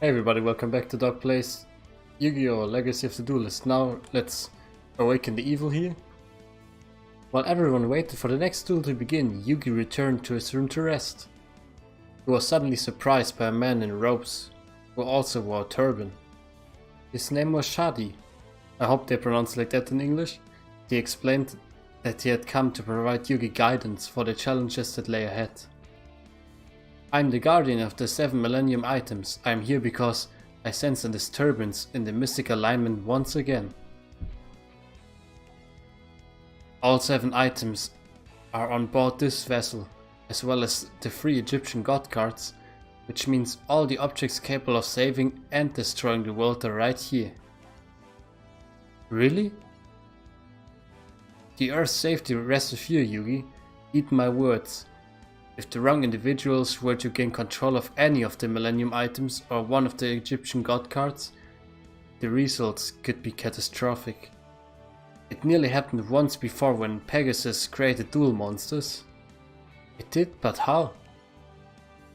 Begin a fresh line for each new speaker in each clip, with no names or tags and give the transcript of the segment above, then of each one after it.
Hey everybody, welcome back to Dog Plays Yugioh Legacy of the Duelist. Now let's awaken the evil here. While everyone waited for the next duel to begin, Yugi returned to his room to rest. He was suddenly surprised by a man in robes, who also wore a turban. His name was Shadi. I hope they pronounce like that in English. He explained that he had come to provide Yugi guidance for the challenges that lay ahead. I'm the guardian of the 7 Millennium items. I'm here because I sense a disturbance in the mystic alignment once again. All 7 items are on board this vessel, as well as the 3 Egyptian god cards, which means all the objects capable of saving and destroying the world are right here. Really? The Earth's safety rests with you, Yugi. Heed my words. If the wrong individuals were to gain control of any of the Millennium items or one of the Egyptian god cards, the results could be catastrophic. It nearly happened once before when Pegasus created Duel monsters. It did, but how?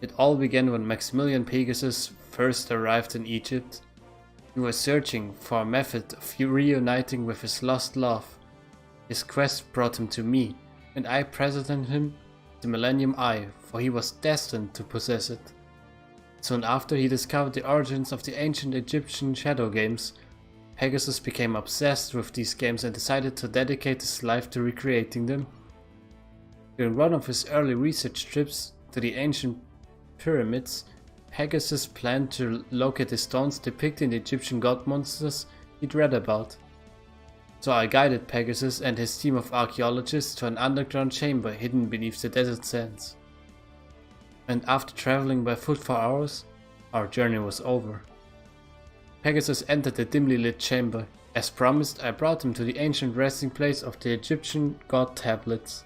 It all began when Maximilian Pegasus first arrived in Egypt. He was searching for a method of reuniting with his lost love. His quest brought him to me, and I presented him the Millennium Eye, for he was destined to possess it. Soon after he discovered the origins of the ancient Egyptian shadow games, Pegasus became obsessed with these games and decided to dedicate his life to recreating them. During one of his early research trips to the ancient pyramids, Pegasus planned to locate the stones depicting the Egyptian god monsters he'd read about. So I guided Pegasus and his team of archaeologists to an underground chamber hidden beneath the desert sands. And after traveling by foot for hours, our journey was over. Pegasus entered the dimly lit chamber. As promised, I brought him to the ancient resting place of the Egyptian god tablets.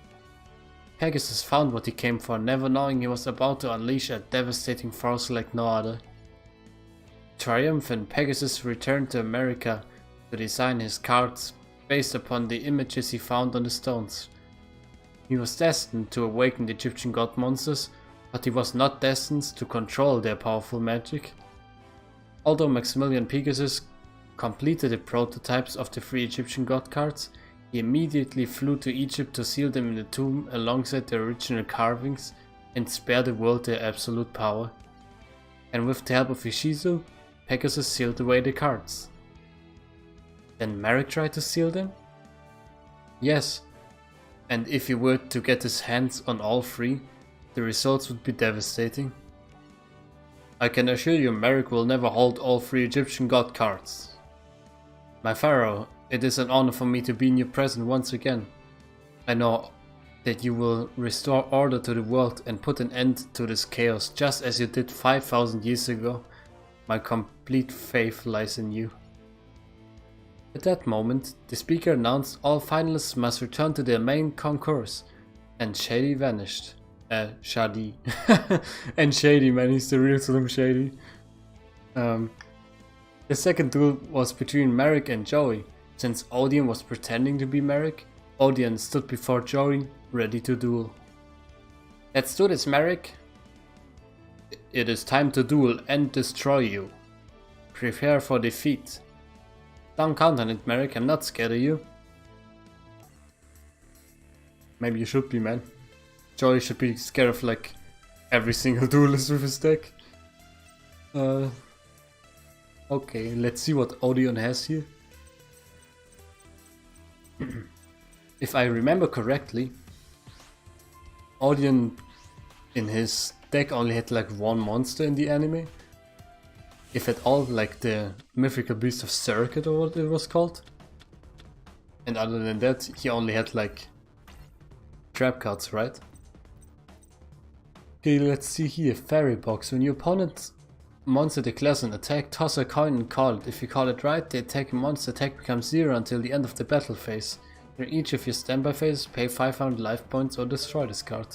Pegasus found what he came for, never knowing he was about to unleash a devastating force like no other. Triumphant, Pegasus returned to America to design his cards based upon the images he found on the stones. He was destined to awaken the Egyptian god monsters, but he was not destined to control their powerful magic. Although Maximilian Pegasus completed the prototypes of the 3 Egyptian god cards, he immediately flew to Egypt to seal them in the tomb alongside the original carvings and spare the world their absolute power. And with the help of Yugioh, Pegasus sealed away the cards. Then Merrick tried to steal them? Yes, and if he were to get his hands on all 3, the results would be devastating. I can assure you Merrick will never hold all 3 Egyptian god cards. My pharaoh, it is an honor for me to be in your presence once again. I know that you will restore order to the world and put an end to this chaos just as you did 5,000 years ago. My complete faith lies in you. At that moment, the speaker announced all finalists must return to their main concourse, and Shady vanished. Shady. And Shady, man, he's the real Slim Shady. The second duel was between Merrick and Joey. Since Odeon was pretending to be Merrick, Odeon stood before Joey, ready to duel. Let's do this, Merrick. It is time to duel and destroy you. Prepare for defeat. Don't count on it, Merrick, I'm not scared of you. Maybe you should be, man. Joey should be scared of like every single duelist with his deck. Okay, let's see what Odeon has here. If I remember correctly, Odeon in his deck only had like 1 monster in the anime. If at all, like the Mythical Beast of Circuit or what it was called. And other than that, he only had like trap cards, right? Okay, let's see here. Fairy Box. When your opponent's monster declares an attack, toss a coin and call it. If you call it right, the attacking monster attack becomes 0 until the end of the battle phase. During each of your standby phases, pay 500 life points or destroy this card.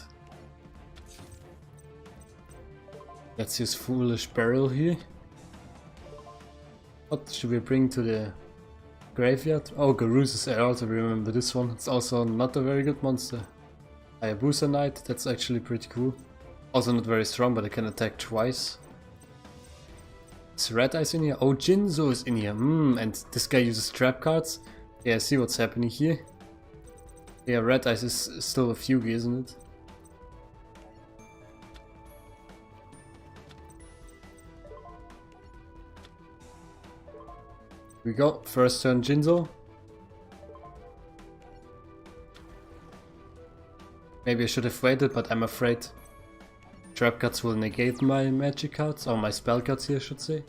Let's use Foolish Burial here. What should we bring to the graveyard? Oh, Garusa's I also remember this one. It's also not a very good monster. Hayabusa Knight, that's actually pretty cool. Also not very strong, but I can attack twice. Is Red Eyes in here? Oh, Jinzo is in here. And this guy uses trap cards. Yeah, I see what's happening here. Yeah, Red Eyes is still a Fugi, isn't it? Here we go. First turn Jinzo. Maybe I should have waited, but I'm afraid trap cards will negate my magic cards, or my spell cards here, I should say.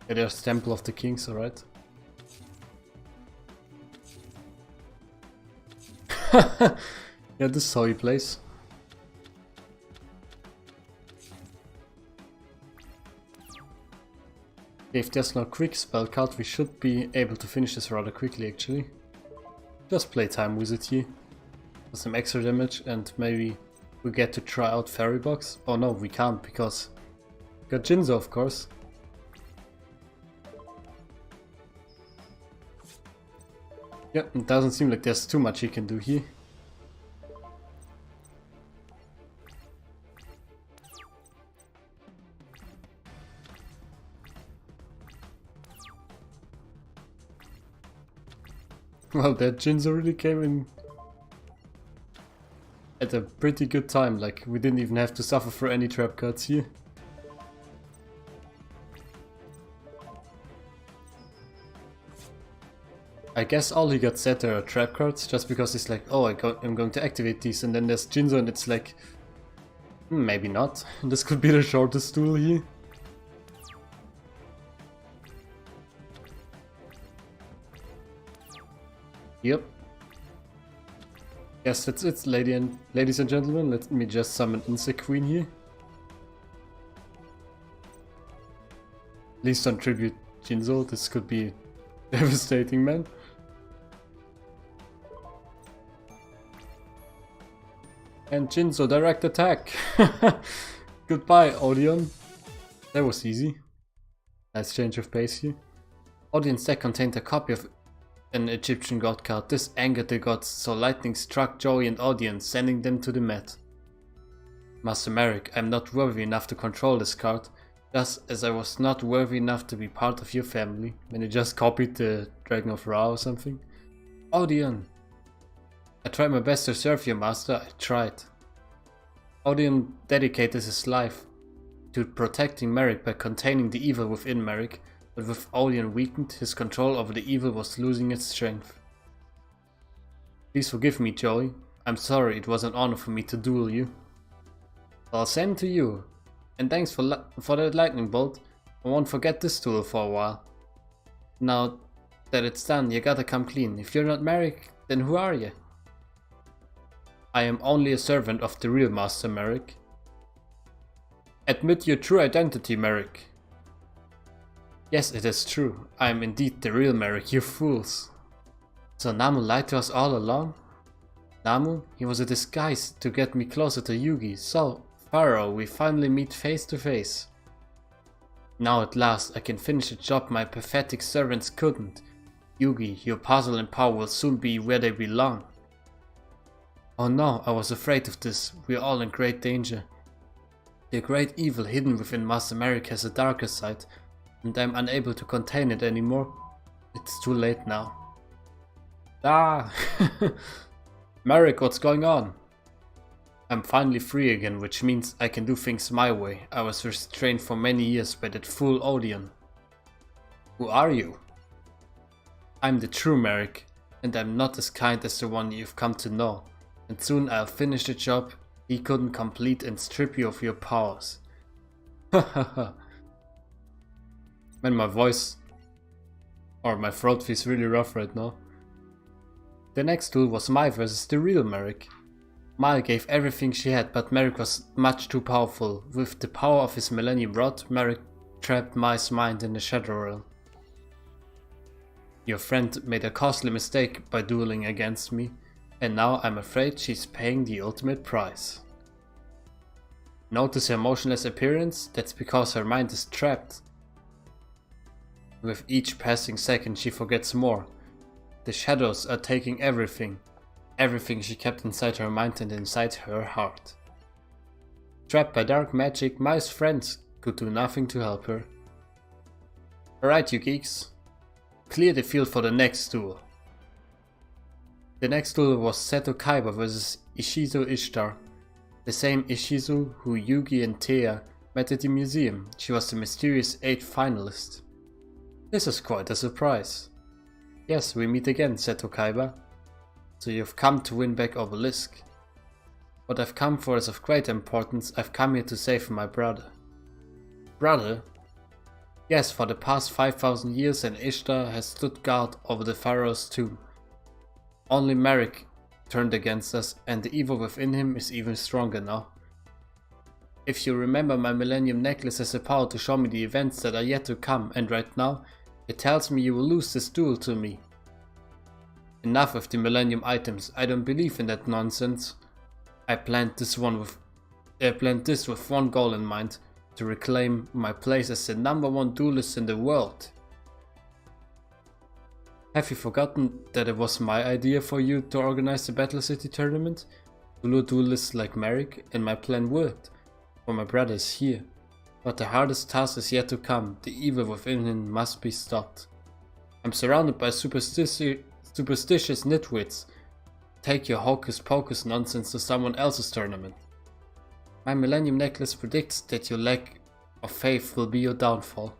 Yeah, there's Temple of the Kings, alright. Yeah, this is how he plays. If there's no quick spell card, we should be able to finish this rather quickly actually. Just play Time Wizard here for some extra damage, and maybe we get to try out Fairy Box. Oh no, we can't because we got Jinzo, of course. Yeah, it doesn't seem like there's too much he can do here. Well, that Jinzo really came in at a pretty good time, like we didn't even have to suffer for any trap cards here. I guess all he got set are trap cards, just because he's like, oh, I'm going to activate these, and then there's Jinzo and it's like, maybe not. This could be the shortest duel here. Yep. Yes, that's it, ladies and gentlemen. Let me just summon Insect Queen here. Please don't tribute Jinzo, this could be devastating, man. And Jinzo, direct attack! Goodbye, Odeon. That was easy. Nice change of pace here. Odeon's deck contained a copy of an Egyptian god card. This angered the gods, so lightning struck Joey and Odeon, sending them to the mat. Master Merrick, I'm not worthy enough to control this card, just as I was not worthy enough to be part of your family. When you just copied the Dragon of Ra or something. Odeon! I tried my best to serve you, Master, I tried. Odeon dedicated his life to protecting Merrick by containing the evil within Merrick, but with Odeon weakened, his control over the evil was losing its strength. Please forgive me, Joey. I'm sorry, it was an honor for me to duel you. Well, same to you. And thanks for that lightning bolt. I won't forget this duel for a while. Now that it's done, you gotta come clean. If you're not Merrick, then who are you? I am only a servant of the real Master Merrick. Admit your true identity, Merrick. Yes, it is true. I am indeed the real Merrick, you fools. So Namu lied to us all along? Namu? He was a disguise to get me closer to Yugi. So, Pharaoh, we finally meet face to face. Now at last I can finish a job my pathetic servants couldn't. Yugi, your puzzle and power will soon be where they belong. Oh no, I was afraid of this. We are all in great danger. The great evil hidden within Master Merrick has a darker side, and I am unable to contain it anymore. It's too late now. Ah! Merrick, what's going on? I'm finally free again, which means I can do things my way. I was restrained for many years by that fool Odeon. Who are you? I'm the true Merrick, and I'm not as kind as the one you've come to know. And soon I'll finish the job he couldn't complete and strip you of your powers. Hahaha. Man, my voice or my throat feels really rough right now. The next duel was Mai versus the real Merrick. Mai gave everything she had, but Merrick was much too powerful. With the power of his Millennium Rod, Merrick trapped Mai's mind in the Shadow Realm. Your friend made a costly mistake by dueling against me, and now I'm afraid she's paying the ultimate price. Notice her motionless appearance? That's because her mind is trapped. With each passing second she forgets more. The shadows are taking everything. Everything she kept inside her mind and inside her heart. Trapped by dark magic, Mai's friends could do nothing to help her. Alright, you geeks. Clear the field for the next duel. The next duel was Seto Kaiba vs Ishizu Ishtar. The same Ishizu who Yugi and Teia met at the museum. She was the mysterious 8th finalist. This is quite a surprise. Yes, we meet again, Seto Kaiba. So you've come to win back Obelisk. What I've come for is of great importance. I've come here to save my brother. Brother? Yes, for the past 5,000 years an Ishtar has stood guard over the pharaoh's tomb. Only Merrick turned against us, and the evil within him is even stronger now. If you remember, my Millennium Necklace has the power to show me the events that are yet to come, and right now, it tells me you will lose this duel to me. Enough with the Millennium items, I don't believe in that nonsense. I planned this with one goal in mind, to reclaim my place as the #1 duelist in the world. Have you forgotten that it was my idea for you to organize the Battle City tournament? To lure duelists like Merrick, and my plan worked, for my brother is here. But the hardest task is yet to come, the evil within him must be stopped. I'm surrounded by superstitious nitwits. Take your hocus pocus nonsense to someone else's tournament. My Millennium Necklace predicts that your lack of faith will be your downfall.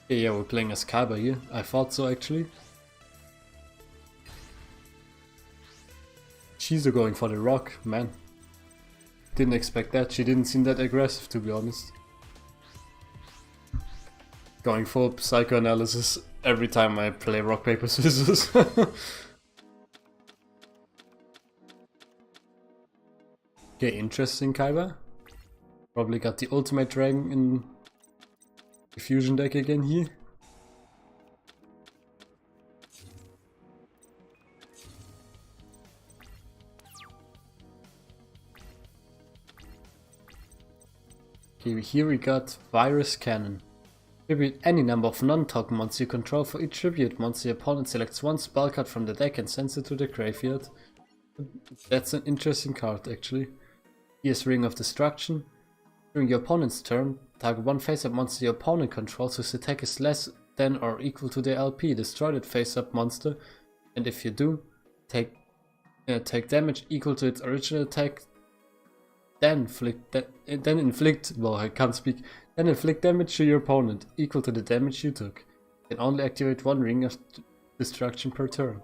Yeah, we're playing as Kaiba here. I thought so actually. She's going for the rock, man. Didn't expect that. She didn't seem that aggressive, to be honest. Going for psychoanalysis every time I play rock, paper, scissors. Okay, interesting, Kaiba. Probably got the ultimate dragon in the fusion deck again here. Okay, here we got Virus Cannon. Tribute any number of non-token monsters you control. For each tribute monster, your opponent selects one spell card from the deck and sends it to the graveyard. That's an interesting card actually. Here's Ring of Destruction. During your opponent's turn, target one face-up monster your opponent controls whose attack is less than or equal to their LP. Destroy that face-up monster, and if you do, take damage equal to its original attack. Then inflict damage to your opponent equal to the damage you took. You can only activate one Ring of Destruction per turn.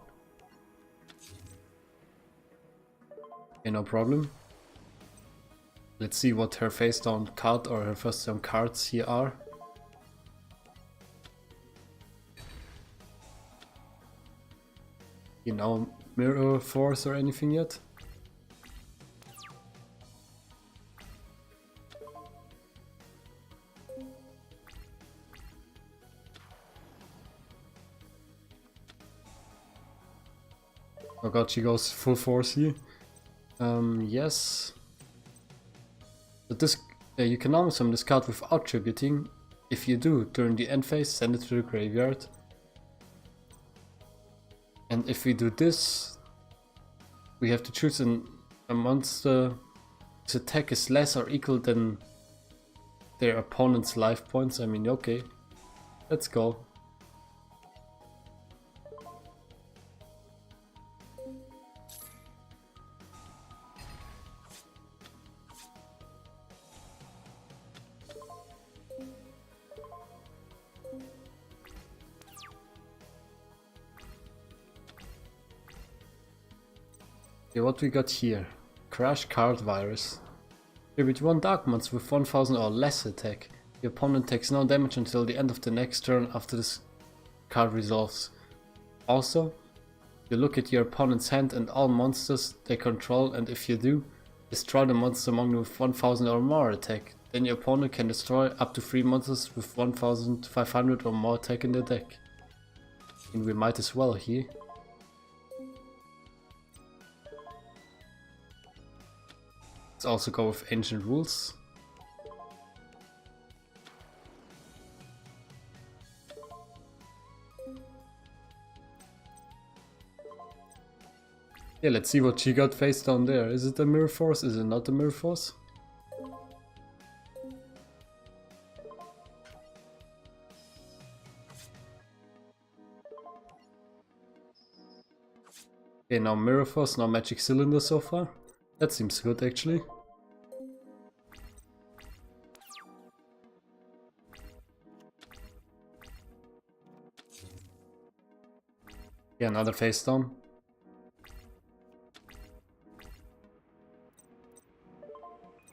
Okay, no problem. Let's see what her face down card or her first down cards here are. You know, Mirror Force or anything yet? Oh god, she goes full force here. Yes. But this, you can always summon this card without tributing. If you do, during the end phase, send it to the graveyard. And if we do this, we have to choose a monster whose attack is less or equal than their opponent's life points. I mean, okay, let's go. Okay, what we got here? Crash Card Virus. Tribute one dark monster with 1000 or less attack. Your opponent takes no damage until the end of the next turn after this card resolves. Also, you look at your opponent's hand and all monsters they control, and if you do, destroy the monster among them with 1000 or more attack. Then your opponent can destroy up to 3 monsters with 1500 or more attack in their deck. And we might as well here. Let's also go with Ancient Rules. Yeah, let's see what she got face down there. Is it a Mirror Force? Is it not a Mirror Force? Okay, now Mirror Force, now Magic Cylinder so far. That seems good actually. Yeah, another face down.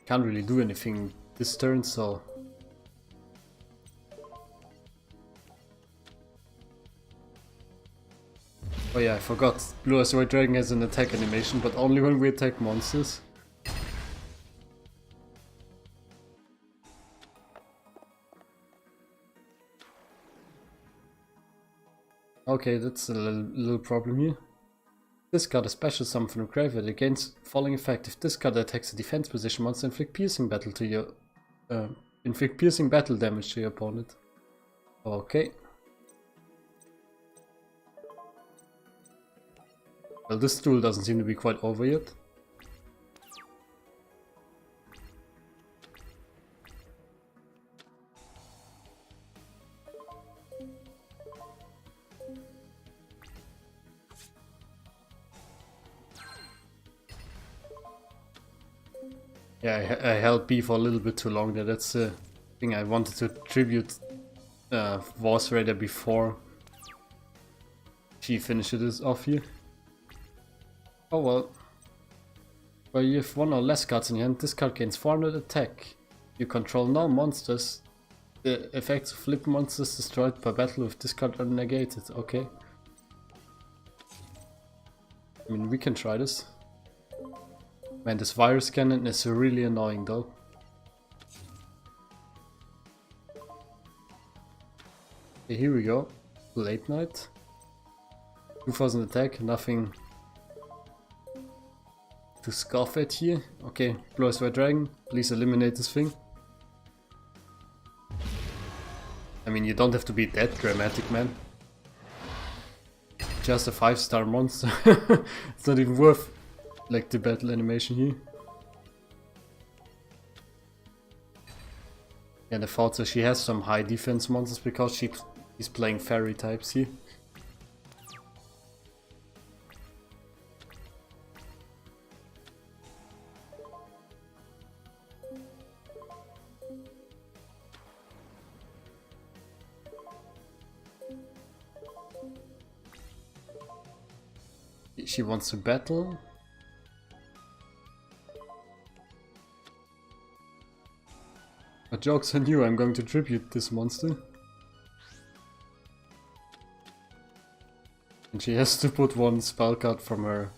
Can't really do anything this turn, so... Oh yeah, I forgot. Blue Eyes White Dragon has an attack animation, but only when we attack monsters. Okay, that's a little problem here. Discard a special summon from the graveyard against following effect. If this card attacks a defense position monster, inflict piercing battle damage to your opponent. Okay. Well, this duel doesn't seem to be quite over yet. Yeah, I held B for a little bit too long there. That's the thing I wanted to tribute Wars Raider before she finishes this off here. Oh well. Well, you have one or less cards in your hand. This card gains 400 attack. You control no monsters. The effects of flip monsters destroyed per battle with this card are negated. Okay. I mean, we can try this. Man, this virus cannon is really annoying though. Okay, here we go. Late night. 2000 attack, nothing to scoff at here. Okay, Blue Eyes White Dragon, please eliminate this thing. I mean, you don't have to be that dramatic, man. Just a 5-star monster. It's not even worth like the battle animation here. And I thought so. She has some high defense monsters because she's playing fairy types here. She wants to battle. But joke's on you, I'm going to tribute this monster. And she has to put one spell card from her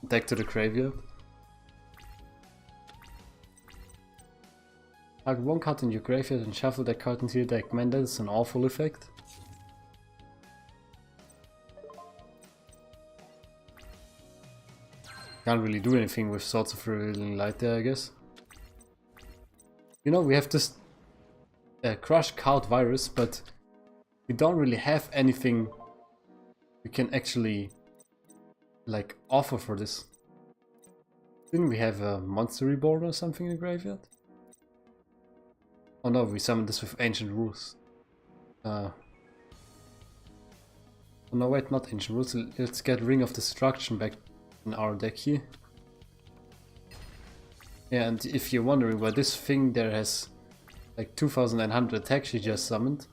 deck to the graveyard. Target one card in your graveyard and shuffle that card into your deck. Man, that is an awful effect. Can't really do anything with Swords of Revealing Light there, I guess. You know, we have this Crush card virus, but we don't really have anything we can actually like offer for this. Didn't we have a Monster Reborn or something in the graveyard? Oh no, we summoned this with Ancient Rules. Oh no, wait, not Ancient Rules. Let's get Ring of Destruction back in our deck here. Yeah, and if you're wondering why this thing there has like 2900 attack she just summoned,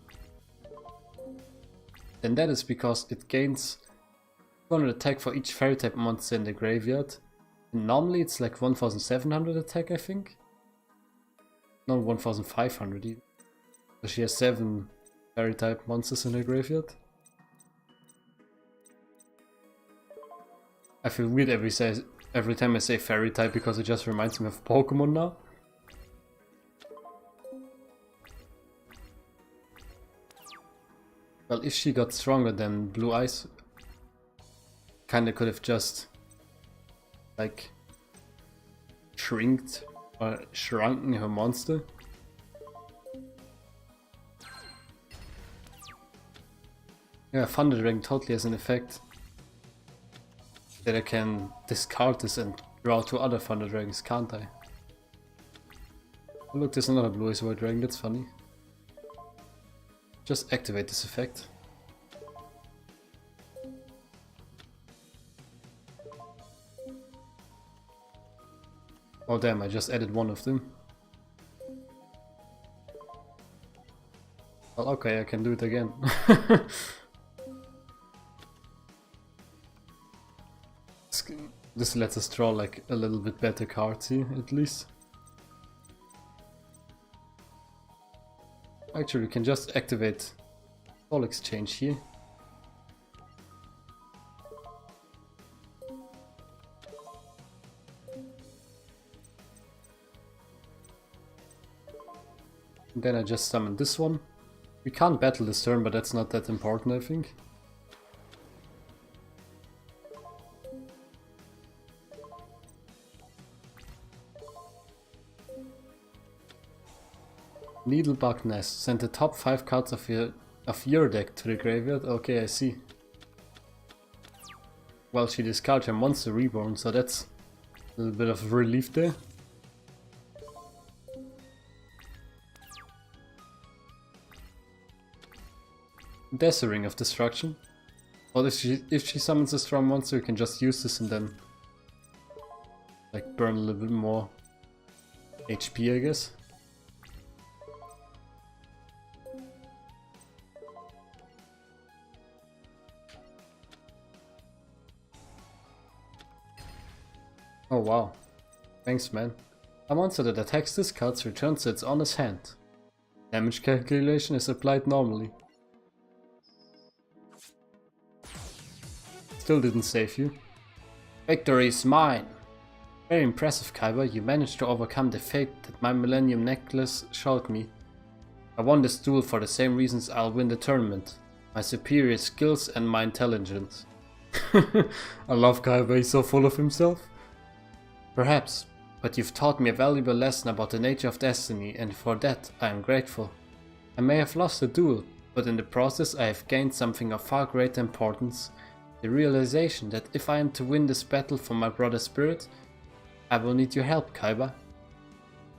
then that is because it gains 200 attack for each fairy type monster in the graveyard. And normally it's like 1700 attack, I think. No, 1500 even. So she has 7 fairy type monsters in her graveyard. I feel weird every time I say fairy type because it just reminds me of Pokemon now. Well, if she got stronger than Blue Eyes, kinda could have just like shrunken her monster. Yeah, Thunder Dragon totally has an effect. that I can discard this and draw 2 other Thunder Dragons, can't I? Oh look, there's another Blue Eyes White Dragon, that's funny. Just activate this effect. Oh damn, I just added one of them. Well, okay, I can do it again. This lets us draw like a little bit better cards here, at least. Actually, we can just activate Soul Exchange here. And then I just summon this one. We can't battle this turn, but that's not that important, I think. Needlebug Nest. Send the top 5 cards of your deck to the graveyard. Okay, I see. Well, she discards her Monster Reborn, so that's a little bit of relief there. There's a Ring of Destruction. Or if she summons a strong monster, you can just use this and then like burn a little bit more HP, I guess. Oh wow, thanks man. A monster that attacks this card returns its owner's hand. Damage calculation is applied normally. Still didn't save you. Victory is mine! Very impressive, Kaiba. You managed to overcome the fate that my Millennium Necklace showed me. I won this duel for the same reasons I'll win the tournament. My superior skills and my intelligence. I love Kaiba, he's so full of himself. Perhaps, but you've taught me a valuable lesson about the nature of destiny, and for that I am grateful. I may have lost a duel, but in the process I have gained something of far greater importance. The realization that if I am to win this battle for my brother's spirit, I will need your help, Kaiba.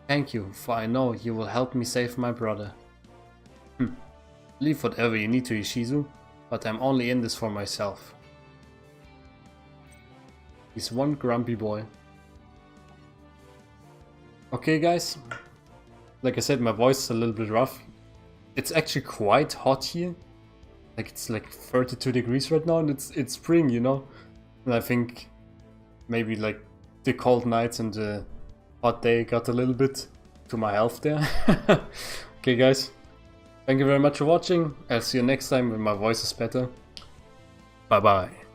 Thank you, for I know you will help me save my brother. Leave whatever you need to Ishizu, but I'm only in this for myself. He's one grumpy boy. Okay guys, like I said, my voice is a little bit rough. It's actually quite hot here. Like it's like 32 degrees right now and it's spring, you know? And I think maybe like the cold nights and the hot day got a little bit to my health there. Okay guys, thank you very much for watching. I'll see you next time when my voice is better. Bye bye.